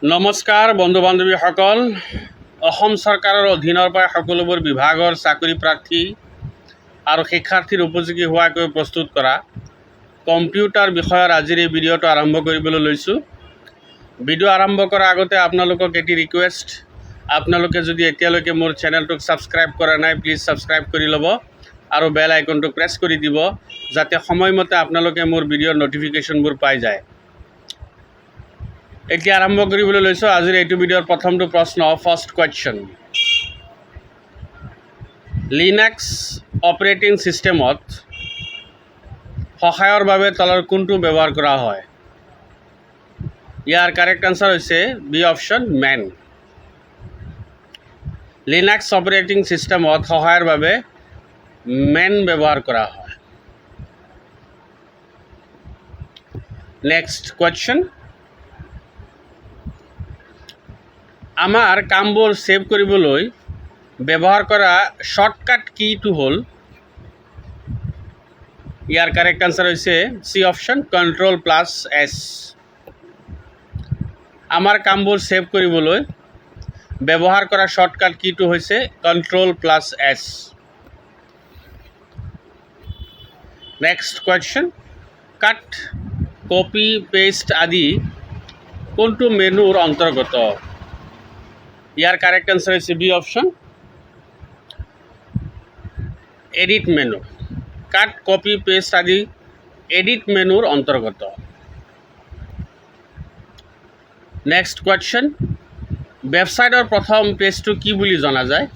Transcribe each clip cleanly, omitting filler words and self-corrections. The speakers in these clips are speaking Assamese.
নমস্কাৰ বন্ধু বান্ধৱীসকল। অসম চৰকাৰৰ অধীনৰ পৰা সকলোবোৰ বিভাগৰ চাকৰি প্ৰাৰ্থী আৰু শিক্ষাৰ্থীৰ উপযোগী হোৱাকৈ প্ৰস্তুত কৰা কম্পিউটাৰ বিষয়ৰ আজিৰ এই ভিডিঅ'টো আৰম্ভ কৰিবলৈ লৈছোঁ। ভিডিঅ' আৰম্ভ কৰাৰ আগতে আপোনালোকক এটি ৰিকুৱেষ্ট, আপোনালোকে যদি এতিয়ালৈকে মোৰ চেনেলটোক ছাবস্ক্ৰাইব কৰা নাই, প্লিজ ছাবস্ক্ৰাইব কৰি ল'ব আৰু বেল আইকনটো প্ৰেছ কৰি দিব, যাতে সময়মতে আপোনালোকে মোৰ ভিডিঅ'ৰ নটিফিকেশ্যনবোৰ পাই যায়। এতিয়া আৰম্ভ কৰিবলৈ লৈছোঁ আজিৰ এইটো ভিডিঅ'ৰ প্ৰথমটো প্ৰশ্ন। ফাৰ্ষ্ট কুৱেশ্যন, লিনাক্স অপাৰেটিং ছিষ্টেমত সহায়ৰ বাবে তলৰ কোনটো ব্যৱহাৰ কৰা হয়? ইয়াৰ কাৰেক্ট আনচাৰ হৈছে বি অপশ্যন, মেন। লিনাক্স অপাৰেটিং ছিষ্টেমত সহায়ৰ বাবে মেন ব্যৱহাৰ কৰা হয়। নেক্সট কুৱেশ্যন, আমাৰ কামবোৰ ছেভ কৰিবলৈ ব্যৱহাৰ কৰা শ্বৰ্টকাট কীটো হ'ল, ইয়াৰ কাৰেক্ট আনচাৰ হৈছে চি অপশ্যন, Ctrl+S। আমাৰ কামবোৰ ছেভ কৰিবলৈ ব্যৱহাৰ কৰা শ্বৰ্টকাট কীটো হৈছে Ctrl+S। নেক্সট কুৱেশ্যন, কাট, কপি, পেষ্ট আদি কোনটো মেনুৰ অন্তৰ্গত? ইয়াৰ কাৰেক্ট আনচাৰ হৈছে বি অপশ্যন, এডিট মেনু। কাট, কপি, পেষ্ট আদি এডিট মেনুৰ অন্তৰ্গত। নেক্সট কুৱেশ্যন, ৱেবছাইটৰ প্ৰথম পেজটো কি বুলি জনা যায়?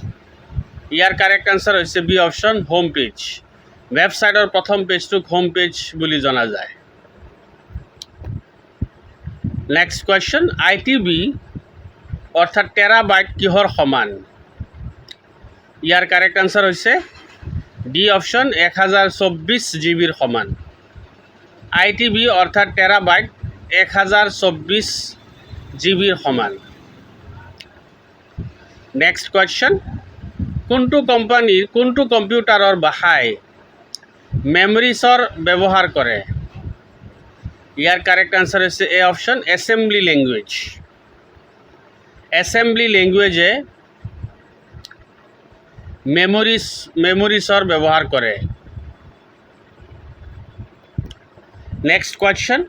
ইয়াৰ কাৰেক্ট আনচাৰ হৈছে বি অপশ্যন, হোম পেজ। ৱেবছাইটৰ প্ৰথম পেজটোক হোম পেজ বুলি জনা যায়। নেক্সট কুৱেশ্যন, ITB অৰ্থাৎ টেৰাবাইট কিহৰ সমান? ইয়াৰ কাৰেক্ট আনচাৰ হৈছে ডি অপশ্যন, 1024 GB সমান। ITB অৰ্থাৎ টেৰাবাইট 1024 GB সমান। নেক্সট কুৱেশ্যন, কোনটো কোম্পানীৰ কোনটো কম্পিউটাৰৰ ভাষাই মেমৰিছৰ ব্যৱহাৰ কৰে? ইয়াৰ কাৰেক্ট আনচাৰ হৈছে A option, assembly language. Assembly লেংগুৱেজে মেমৰিছৰ ব্যৱহাৰ কৰে। নেক্সট কুৱেশ্যন,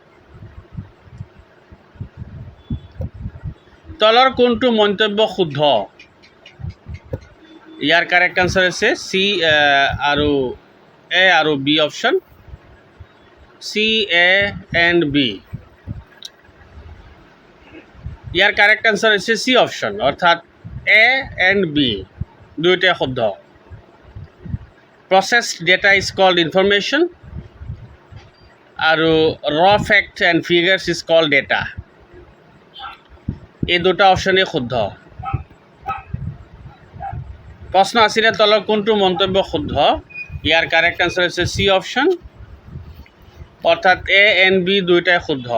তলৰ কোনটো মন্তব্য শুদ্ধ? ইয়াৰ কাৰেক্ট আনচাৰ হৈছে চি আৰু এ আৰু B option, C, A and B. ইয়াৰ কাৰেক্ট আনচাৰ হৈছে চি অপশ্যন, অৰ্থাৎ এ এণ্ড বি দুয়োটাই শুদ্ধ। Processed data is called information আৰু raw fact and figures is called data. এই দুটা অপশ্যনেই শুদ্ধ। প্ৰশ্ন আছিলে তলৰ কোনটো মন্তব্য শুদ্ধ? ইয়াৰ কাৰেক্ট আনচাৰ হৈছে চি অপশ্যন, অৰ্থাৎ এ এণ্ড বি দুয়োটাই শুদ্ধ।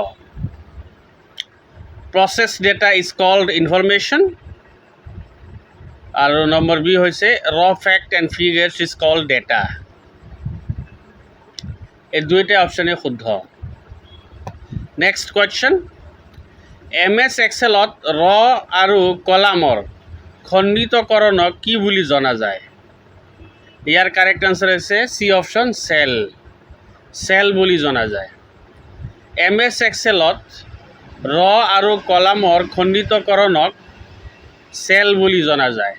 Process data is called information আৰু নম্বৰ বি হৈছে raw fact and figures is called data. এই দুয়োটাই অপশ্যনেই শুদ্ধ। নেক্সট কুৱেশ্যন, MS এক্সেলত ৰ আৰু কলামৰ খণ্ডিতকৰণক কি বুলি জনা যায়? ইয়াৰ কাৰেক্ট আনচাৰ হৈছে চি অপশ্যন, চেল। চেল বুলি জনা যায়। MS এক্সেলত ৰ আৰু কলামৰ খণ্ডিতকৰণক চেল বুলি জনা যায়।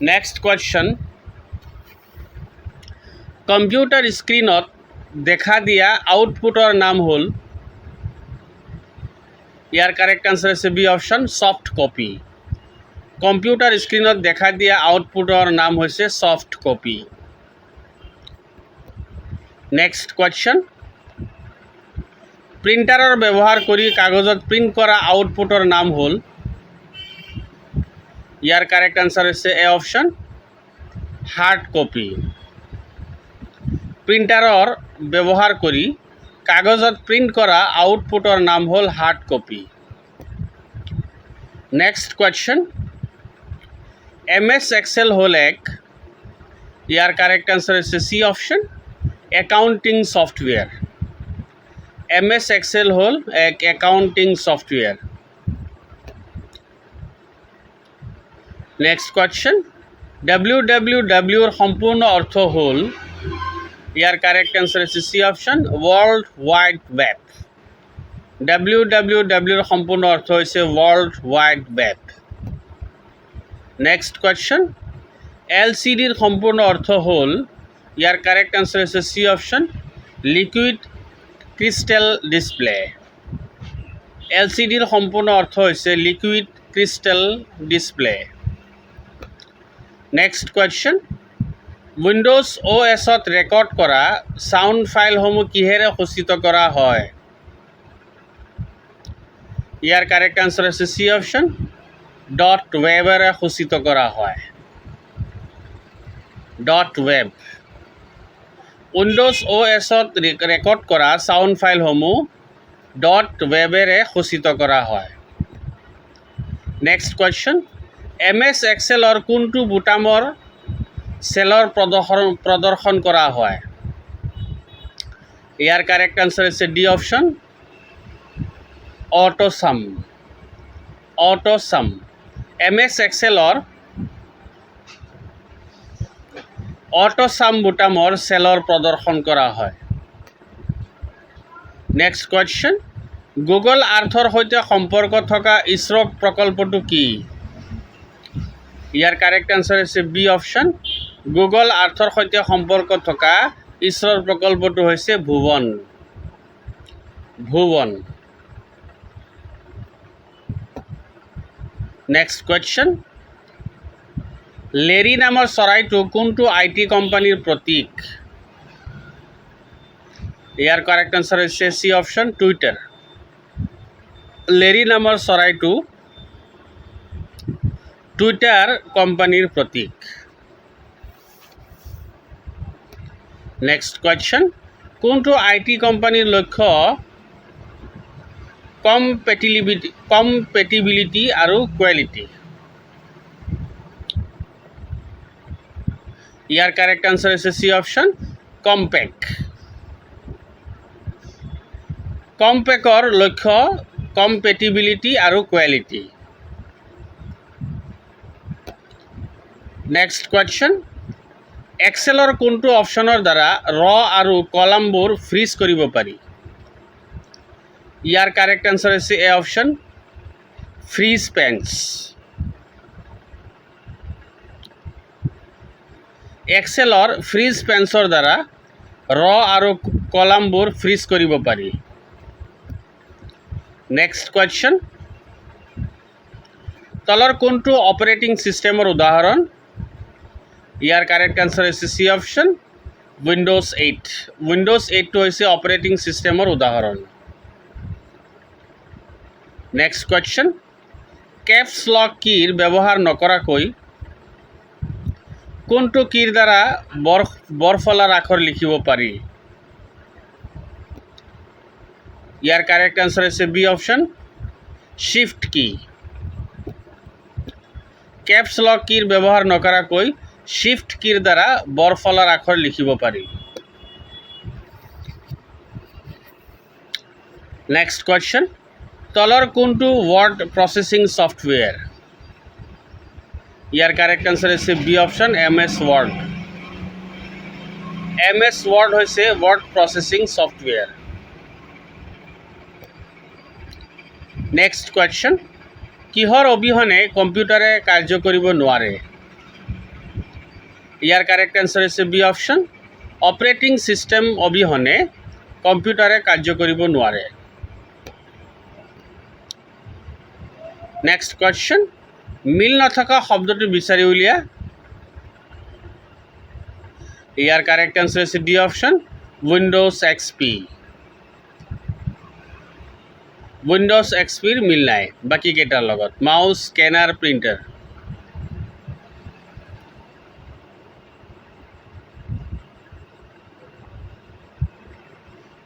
নেক্সট কুৱেশ্যন, কম্পিউটাৰ স্ক্ৰীণত দেখা দিয়া আউটপুটৰ নাম হ'ল? ইয়াৰ কাৰেক্ট আনচাৰ হৈছে B option, soft copy. Computer স্ক্ৰীণত দেখা দিয়া আউটপুটৰ নাম হৈছে ছফ্ট কপি। নেক্সট কুৱেশ্যন, প্ৰিণ্টাৰৰ ব্যৱহাৰ কৰি কাগজত প্ৰিণ্ট কৰা আউটপুটৰ নাম হ'ল? ইয়াৰ কাৰেক্ট আনচাৰ হৈছে এ অপশ্যন, হাৰ্ড কপি। প্ৰিণ্টাৰৰ ব্যৱহাৰ কৰি কাগজত প্ৰিণ্ট কৰা আউটপুটৰ নাম হ'ল hard copy. Next question, MS Excel হ'ল এক? ইয়াৰ কাৰেক্ট আনচাৰ হৈছে C option, accounting software. MS Excel হ'ল এক একাউণ্টিং ছফ্টৱেৰ। নেক্সট কুৱেশ্যন, WWWৰ সম্পূৰ্ণ অৰ্থ হ'ল, ইয়াৰ কাৰেক্ট এনচাৰ হৈছে C option, world wide web. WWWৰ সম্পূৰ্ণ অৰ্থ হৈছে world wide web. Next question, LCDৰ সম্পূৰ্ণ অৰ্থ হ'ল, ইয়াৰ কাৰেক্ট এনচাৰ হৈছে C option, liquid crystal display. LCDৰ সম্পূৰ্ণ অৰ্থ হৈছে liquid crystal display. Next question, Windows OSত ৰেকৰ্ড কৰা ছাউণ্ড ফাইলসমূহ কিহেৰে সূচিত কৰা হয়? ইয়াৰ কাৰেক্ট আনচাৰ হৈছে চি অপশ্যন, .webৰে সূচিত কৰা হয়। .web। উইণ্ডোজ OSত ৰেকৰ্ড কৰা ছাউণ্ড ফাইলসমূহ .webৰে সূচিত কৰা হয়। নেক্সট কুৱেশ্যন, MS Excelৰ কোনটো বুটামৰ চেলৰ প্ৰদৰ্শন কৰা হয়? ইয়াৰ কাৰেক্ট আনচাৰ হৈছে ডি অপশ্যন, অটোছাম। অটোছাম। MS Excelৰ অটোছাম বুটামৰ চেলৰ প্ৰদৰ্শন কৰা হয়। নেক্সট কুৱেশ্যন, গুগল আৰ্থৰ সৈতে সম্পৰ্ক থকা ইছৰ' প্ৰকল্পটো কি? ইয়াৰ কাৰেক্ট আনচাৰ হৈছে বি অপশ্যন, গুগল আৰ্থৰ সৈতে সম্পৰ্ক থকা ইছৰ' প্ৰকল্পটো হৈছে Bhuvan. Bhuvan. Next question, Larry নামৰ চৰাইটো কোনটো IT কোম্পানীৰ প্ৰতীক? ইয়াৰ কাৰেক্ট আনচাৰ হৈছে চি অপশ্যন, টুইটাৰ। লেৰী নামৰ চৰাইটো টুইটাৰ কোম্পানীৰ প্ৰতীক। নেক্সট কুৱেশ্যন, কোনটো IT কোম্পানীৰ লক্ষ্য কম্পেটিবিলিটি আৰু কোৱালিটি? ইয়াৰ কাৰেক্ট আনচাৰ হৈছে চি অপশ্যন, কম্পেক। কম্পেকৰ লক্ষ্য কম্পেটিবিলিটি আৰু কোৱালিটি। নেক্সট কুৱেশ্যন, এক্সেলৰ কোনটো অপশ্যনৰ দ্বাৰা আৰু কলামবোৰ ফ্ৰিজ কৰিব পাৰি? ইয়াৰ কাৰেক্ট আনচাৰ হৈছে এ অপশ্যন, ফ্ৰিজ পেন্স। এক্সেলৰ ফ্ৰিজ পেন্সৰ দ্বাৰা আৰু কলামবোৰ ফ্ৰিজ কৰিব পাৰি। নেক্সট কুৱেশ্যন, তলৰ কোনটো অপাৰেটিং ছিষ্টেমৰ উদাহৰণ? ইয়াৰ কাৰেক্ট আনচাৰ হৈছে চি অপশ্যন, উইণ্ডোজ 8। উইণ্ডোজ 8টো হৈছে অপাৰেটিং ছিষ্টেমৰ উদাহৰণ। নেক্সট কুৱেশ্যন, কেপছ লক কীৰ ব্যৱহাৰ নকৰাকৈ কোনটো কীৰ দ্বাৰা বৰফলাৰ আখৰ লিখিব পাৰি? ইয়াৰ কাৰেক্ট আনচাৰ হৈছে B option, shift key. Caps lock কীৰ ব্যৱহাৰ নকৰাকৈ শিফ্ট কীৰ দ্বাৰা বৰফলাৰ আখৰ লিখিব পাৰি। নেক্সট কুৱেশ্যন, তলৰ কোনটো ৱৰ্ড প্ৰচেছিং ছফ্টৱেৰ? ইয়াৰ কাৰেক্ট আনচাৰ হৈছে B option, MS Word। MS Word হৈছে word processing software. Next question, কিহৰ অবিহনে কম্পিউটাৰে কাৰ্য কৰিব নোৱাৰে? ইয়াৰ কাৰেক্ট আনচাৰ হৈছে বি অপশ্যন, অপাৰেটিং ছিষ্টেম অবিহনে কম্পিউটাৰে কাৰ্য কৰিব নোৱাৰে। নেক্সট কুৱেশ্যন, মিল নথকা শব্দটো বিচাৰি উলিয়া। ইয়াৰ কাৰেক্ট আনচাৰ হৈছে D option, Windows XP। Windows XPৰ মিল নাই বাকী কেইটাৰ লগত, mouse, scanner, printer.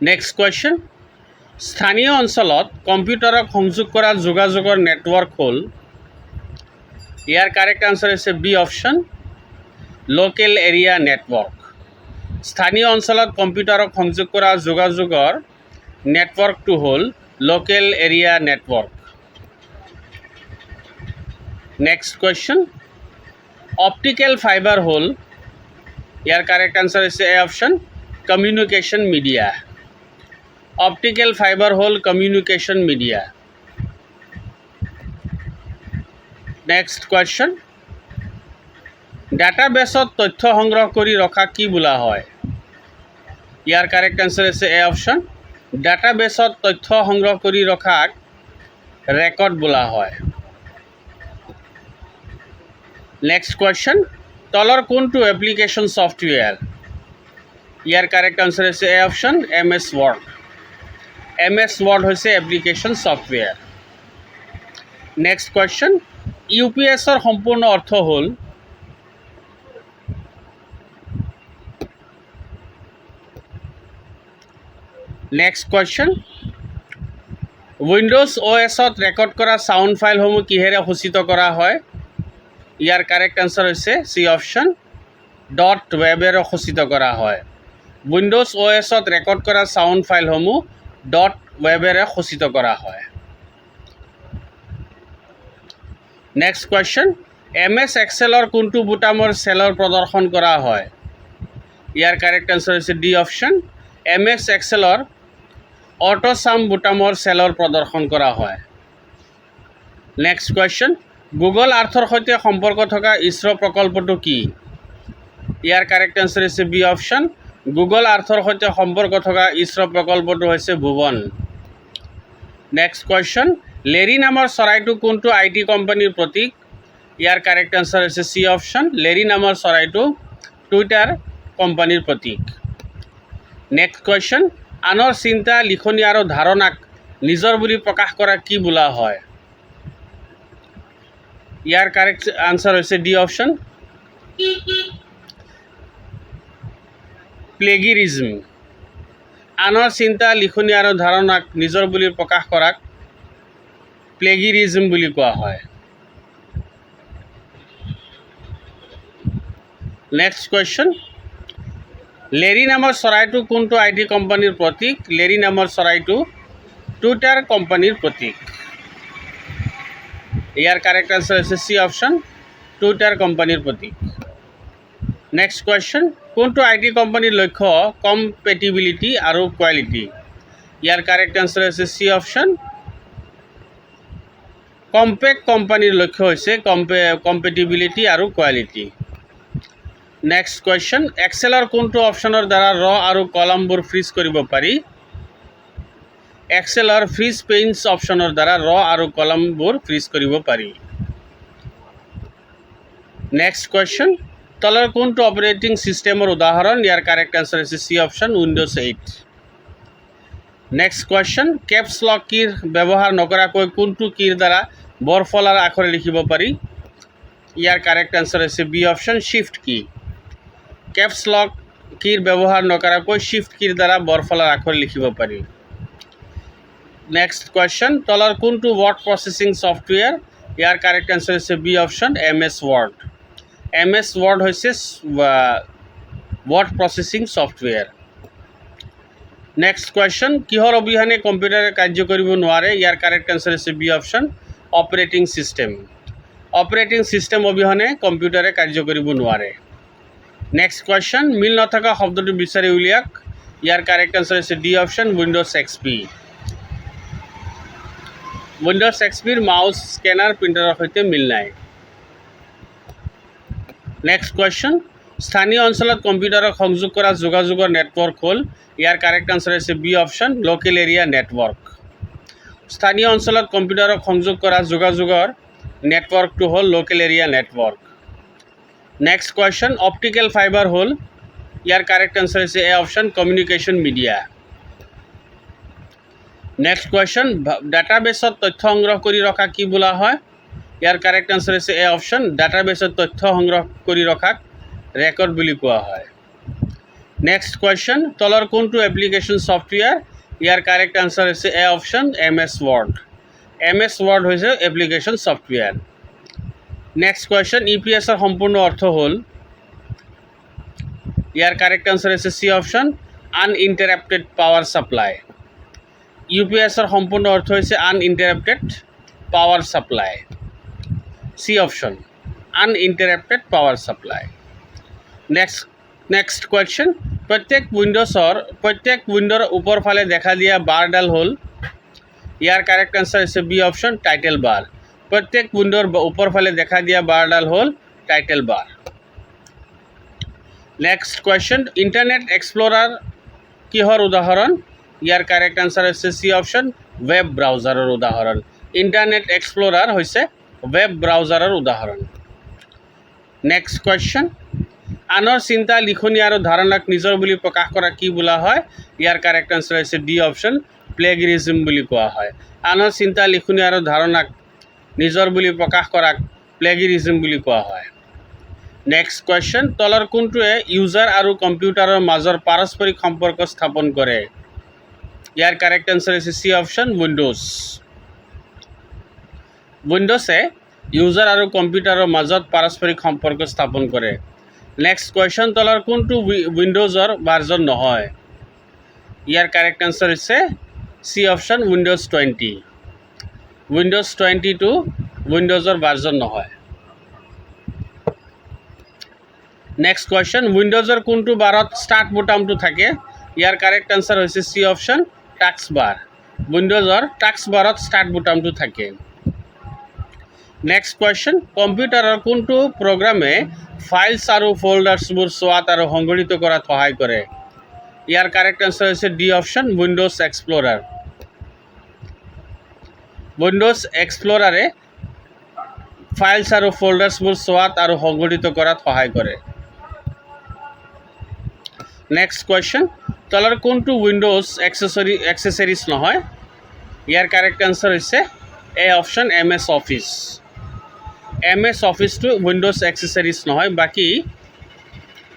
Next question, স্থানীয় অঞ্চলত কম্পিউটাৰক সংযোগ কৰা যোগাযোগৰ নেটৱৰ্ক হ'ল? ইয়াৰ কাৰেক্ট আনচাৰ হৈছে B option, local area network. স্থানীয় অঞ্চলত কম্পিউটাৰক সংযোগ কৰা যোগাযোগৰ নেটৱৰ্কটো হ'ল local area network. Next question, optical fibre হ'ল, ইয়াৰ কাৰেক্ট আনচাৰ হৈছে A option communication media. Optical fibre হ'ল কমিউনিকেশ্যন মিডিয়া। নেক্সট কুৱেশ্যন, ডাটাবেছত তথ্য সংগ্ৰহ কৰি ৰখা কি বোলা হয়? ইয়াৰ কাৰেক্ট আনচাৰ হৈছে এ অপশ্যন ডাটাবেছত তথ্য সংগ্ৰহ কৰি ৰখাক ৰেকৰ্ড বোলা হয়। নেক্সট কুৱেশ্যন, তলৰ কোনটো এপ্লিকেশ্যন ছফ্টৱেৰ? ইয়াৰ কাৰেক্ট আনচাৰ হৈছে A option MS Word। MS Word হৈছে এপ্লিকেশ্যন ছফ্টৱেৰ। নেক্সট কুৱেশ্যন, UPSৰ সম্পূৰ্ণ অৰ্থ হ'ল, নেক্সট কুৱেশ্যন, উইণ্ডোজ OSত ৰেকৰ্ড কৰা ছাউণ্ড ফাইলসমূহ কিহেৰে সূচিত কৰা হয়? ইয়াৰ কাৰেক্ট আনচাৰ হৈছে চি অপশ্যন .webৰে সূচিত কৰা হয়। উইণ্ডোজ OSত ৰেকৰ্ড কৰা ছাউণ্ড ফাইলসমূহ .webৰে সূচিত কৰা হয়। নেক্সট কুৱেশ্যন, MS Excelৰ কোনটো বুটামৰ চেলৰ প্ৰদৰ্শন কৰা হয়? ইয়াৰ কাৰেক্ট আনচাৰ হৈছে ডি অপশ্যন MS Excelৰ অটোছাম বুটামৰ চেলৰ প্ৰদৰ্শন কৰা হয়। নেক্সট কুৱেশ্যন, গুগল আৰ্থৰ সৈতে সম্পৰ্ক থকা ইছৰ' প্ৰকল্পটো কি? ইয়াৰ কাৰেক্ট আনচাৰ হৈছে বি অপশ্যন গুগল আৰ্থৰ সৈতে সম্পৰ্ক থকা ইছৰ' প্ৰকল্পটো হৈছে ভুৱন। নেক্সট কুৱেশ্যন, লেৰী নামৰ চৰাইটো কোনটো IT কোম্পানীৰ প্ৰতীক? ইয়াৰ কাৰেক্ট আনচাৰ হৈছে চি অপশ্যন লেৰী নামৰ চৰাইটো টুইটাৰ কোম্পানীৰ প্ৰতীক। নেক্সট কুৱেশ্যন, আনৰ চিন্তা, লিখনি আৰু ধাৰণাক নিজৰ বুলি প্ৰকাশ কৰা কি বোলা হয়? ইয়াৰ কাৰেক্ট আনচাৰ হৈছে ডি অপশ্যন প্লেগিৰিজম। আনৰ চিন্তা, লিখনি আৰু ধাৰণাক নিজৰ বুলি প্ৰকাশ কৰাক প্লেগিৰিজম বুলি কোৱা হয়। নেক্সট কুৱেশ্যন, লেৰী নামৰ চৰাইটো কোনটো IT কোম্পানীৰ প্ৰতীক? লেৰী নামৰ চৰাইটো টুইটাৰ কোম্পানীৰ প্ৰতীক। ইয়াৰ কাৰেক্ট আনচাৰ হৈছে চি অপশ্যন টুইটাৰ কোম্পানীৰ প্ৰতীক। নেক্সট কুৱেশ্যন, কোনটো IT কোম্পানীৰ লক্ষ্য কম্পেটিবিলিটি আৰু কোৱালিটি? ইয়াৰ কাৰেক্ট আনচাৰ হৈছে চি অপশ্যন কম্পেক কোম্পানীৰ লক্ষ্য হৈছে কম্পেটিবিলিটি আৰু কোৱালিটি। নেক্সট কুৱেশ্যন, এক্সেলৰ কোনটো অপশ্যনৰ দ্বাৰা আৰু কলামবোৰ ফ্ৰিজ কৰিব পাৰি? এক্সেলৰ ফ্ৰিজ পেইন্টছ অপশ্যনৰ দ্বাৰা আৰু কলামবোৰ ফ্ৰিজ কৰিব পাৰি। নেক্সট কুৱেশ্যন, তলৰ কোনটো অপাৰেটিং ছিষ্টেমৰ উদাহৰণ? ইয়াৰ কাৰেক্ট আনচাৰ হৈছে C option Windows 8। Next question, caps lock কীৰ ব্যৱহাৰ নকৰাকৈ কোনটো কীৰ দ্বাৰা বৰফলাৰ আখৰে লিখিব পাৰি? ইয়াৰ কাৰেক্ট আনচাৰ হৈছে B option shift key. Caps lock কীৰ ব্যৱহাৰ নকৰাকৈ শিফ্ট কীৰ দ্বাৰা বৰফলাৰ আখৰ লিখিব পাৰি। নেক্সট কুৱেশ্যন, তলৰ কোনটো ৱৰ্ড প্ৰচেছিং ছফ্টৱেৰ? ইয়াৰ কাৰেক্ট আনচাৰ হৈছে B option MS Word। MS Word হৈছে word processing software. Next question, কিহৰ অবিহনে কম্পিউটাৰে কাৰ্য কৰিব নোৱাৰে? ইয়াৰ কাৰেক্ট আনচাৰ হৈছে B option operating system. Operating system অবিহনে কম্পিউটাৰে কাৰ্য কৰিব নোৱাৰে। নেক্সট কুৱেশ্যন, মিল নথকা শব্দটো বিচাৰি উলিয়াওক। ইয়াৰ কাৰেক্ট আনচাৰ হৈছে D option Windows XP। Windows XPৰ মাউছ, স্কেনাৰ, প্ৰিণ্টাৰৰ সৈতে মিল নাই। নেক্সট কুৱেশ্যন, স্থানীয় অঞ্চলত কম্পিউটাৰক সংযোগ কৰা যোগাযোগৰ নেটৱৰ্ক হ'ল? ইয়াৰ কাৰেক্ট আনচাৰ হৈছে B option local area network. স্থানীয় অঞ্চলত কম্পিউটাৰক সংযোগ কৰা যোগাযোগৰ নেটৱৰ্কটো হ'ল local area network. Next question, optical fibre হ'ল? ইয়াৰ কাৰেক্ট আনচাৰ হৈছে A option communication media. Next question, ডাটাবেছত তথ্য সংগ্ৰহ কৰি ৰখা কি বোলা হয়? ইয়াৰ কাৰেক্ট আনচাৰ হৈছে এ অপশ্যন ডাটাবেছত তথ্য সংগ্ৰহ কৰি ৰখাক ৰেকৰ্ড বুলি কোৱা হয়। নেক্সট কুৱেশ্যন, তলৰ কোনটো এপ্লিকেশ্যন ছফ্টৱেৰ? ইয়াৰ কাৰেক্ট আনচাৰ হৈছে A option MS Word। MS Word হৈছে এপ্লিকেশ্যন ছফ্টৱেৰ। নেক্সট কুৱেশ্যন, UPSৰ সম্পূৰ্ণ অৰ্থ হ'ল? ইয়াৰ কাৰেক্ট আনচাৰ হৈছে C option uninterrupted power supply. UPSৰ সম্পূৰ্ণ অৰ্থ হৈছে uninterrupted power supply. C option uninterrupted power supply. Next question, প্ৰত্যেক উইণ্ডৰ ওপৰ ফালে দেখা দিয়া বাৰডাল হ'ল, ইয়াৰ কাৰেক্ট আনচাৰ হৈছে বি অপশ্যন টাইটেল বাৰ। প্ৰত্যেক উইণ্ডৰ ওপৰ ফালে দেখা দিয়া বাৰডাল হ'ল টাইটেল বাৰ। নেক্সট কুৱেশ্যন, ইণ্টাৰনেট এক্সপ্ল'ৰাৰ কিহৰ উদাহৰণ? ইয়াৰ কাৰেক্ট আনচাৰ হৈছে চি অপশ্যন ৱেব ব্ৰাউজাৰৰ উদাহৰণ। ইণ্টাৰনেট এক্সপ্ল'ৰাৰ হৈছে ৱেব ব্ৰাউজাৰৰ উদাহৰণ। নেক্সট কুৱেশ্যন, আনৰ চিন্তা, লিখনি আৰু ধাৰণাক নিজৰ বুলি প্ৰকাশ কৰা কি বোলা হয়? ইয়াৰ কাৰেক্ট আনচাৰ হৈছে ডি অপশ্যন প্লেগেৰিজম বুলি কোৱা হয়। আনৰ চিন্তা, লিখনি আৰু ধাৰণাক নিজৰ বুলি প্ৰকাশ কৰাক প্লেগেৰিজম বুলি কোৱা হয়। নেক্সট কুৱেশ্যন, তলৰ কোনটোৱে ইউজাৰ আৰু কম্পিউটাৰৰ মাজৰ পাৰস্পৰিক সম্পৰ্ক স্থাপন কৰে? ইয়াৰ কাৰেক্ট আনচাৰ হৈছে চি অপশ্যন উইণ্ড'জ। উইণ্ড'জে ইউজাৰ আৰু কম্পিউটাৰৰ মাজত পাৰস্পৰিক সম্পৰ্ক স্থাপন কৰে। নেক্সট কুৱেশ্যন, তলৰ কোনটো উইণ্ড'জৰ ভাৰ্জন নহয়? ইয়াৰ কাৰেক্ট আনচাৰ হৈছে চি অপশ্যন উইণ্ড'জ 20। উইণ্ড'জ 20টো উইণ্ড'জৰ ভাৰ্জন নহয়। নেক্সট কুৱেশ্যন, উইণ্ড'জৰ কোনটো বাৰত ষ্টাৰ্ট বুটামটো থাকে? ইয়াৰ কাৰেক্ট আনচাৰ হৈছে চি অপশ্যন টাস্ক বাৰ। উইণ্ড'জৰ টাস্ক বাৰত ষ্টাৰ্ট বুটামটো থাকে। নেক্সট কুৱেশ্যন, কম্পিউটাৰৰ কোনটো প্ৰগ্ৰামে ফাইলছ আৰু ফ'ল্ডাৰ্ছবোৰ চোৱাত আৰু সংগঠিত কৰাত সহায় কৰে? ইয়াৰ কাৰেক্ট আনচাৰ হৈছে D option Windows explorer. Windows এক্সপ্ল'ৰাৰে ফাইলছ আৰু ফ'ল্ডাৰ্ছবোৰ চোৱাত আৰু সংগঠিত কৰাত সহায় কৰে। নেক্সট কুৱেশ্যন, তলৰ কোনটো উইণ্ড'জ এক্সেচৰিজ নহয়? ইয়াৰ কাৰেক্ট আনচাৰ হৈছে A option MS office. MS অফিচটো উইণ্ড'জ এক্সেচৰিজ নহয়, বাকী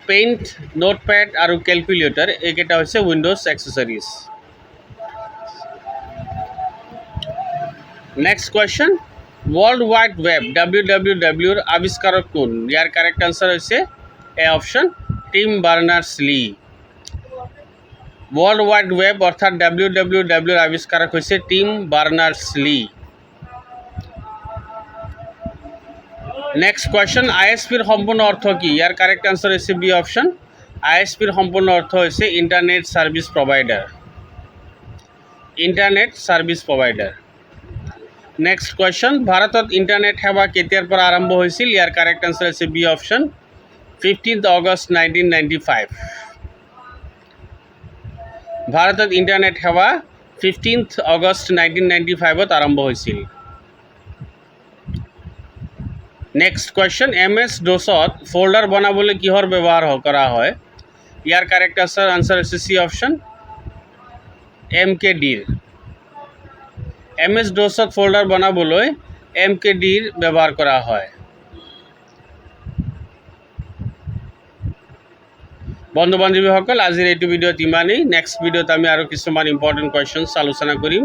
পেইণ্ট, নোটপেড আৰু কেলকুলেটৰ এইকেইটা হৈছে Windows accessories. Next question, world wide web WWWৰ আৱিষ্কাৰক কোন? ইয়াৰ কাৰেক্ট আনচাৰ হৈছে A option Tim Berners Lee. World wide web অৰ্থাৎ WWWৰ আৱিষ্কাৰক হৈছে টিম বাৰ্নাৰ্ছ-লী। নেক্সট কুৱেশ্যন, ISPৰ সম্পূৰ্ণ অৰ্থ কি? ইয়াৰ কাৰেক্ট আনচাৰ হৈছে বি অপশ্যন ISPৰ সম্পূৰ্ণ অৰ্থ হৈছে internet service provider. Internet service provider. Next question, ভাৰতত ইণ্টাৰনেট সেৱা কেতিয়াৰ পৰা আৰম্ভ হৈছিল? ইয়াৰ কাৰেক্ট আনচাৰ হৈছে বি অপশ্যন 15 অগষ্ট 1995। ভাৰতত ইণ্টাৰনেট সেৱা 15 অগষ্ট 1995ত আৰম্ভ হৈছিল। নেক্সট কুৱেশ্যন, MS DOSত ফ'ল্ডাৰ বনাবলৈ কিহৰ ব্যৱহাৰ কৰা হয়? ইয়াৰ কাৰেক্ট আনচাৰ হৈছে চি অপশ্যন MKDৰ। MS DOSত ফ'ল্ডাৰ বনাবলৈ MKDৰ ব্যৱহাৰ কৰা হয়। বন্ধু বান্ধৱীসকল, আজিৰ এইটো ভিডিঅ'ত ইমানেই। নেক্সট ভিডিঅ'ত আমি আৰু কিছুমান ইম্পৰ্টেণ্ট কুৱেশ্যনছ আলোচনা কৰিম।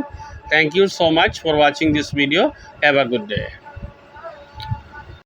Thank you so' much for ৱাচিং this video'. Have a good day.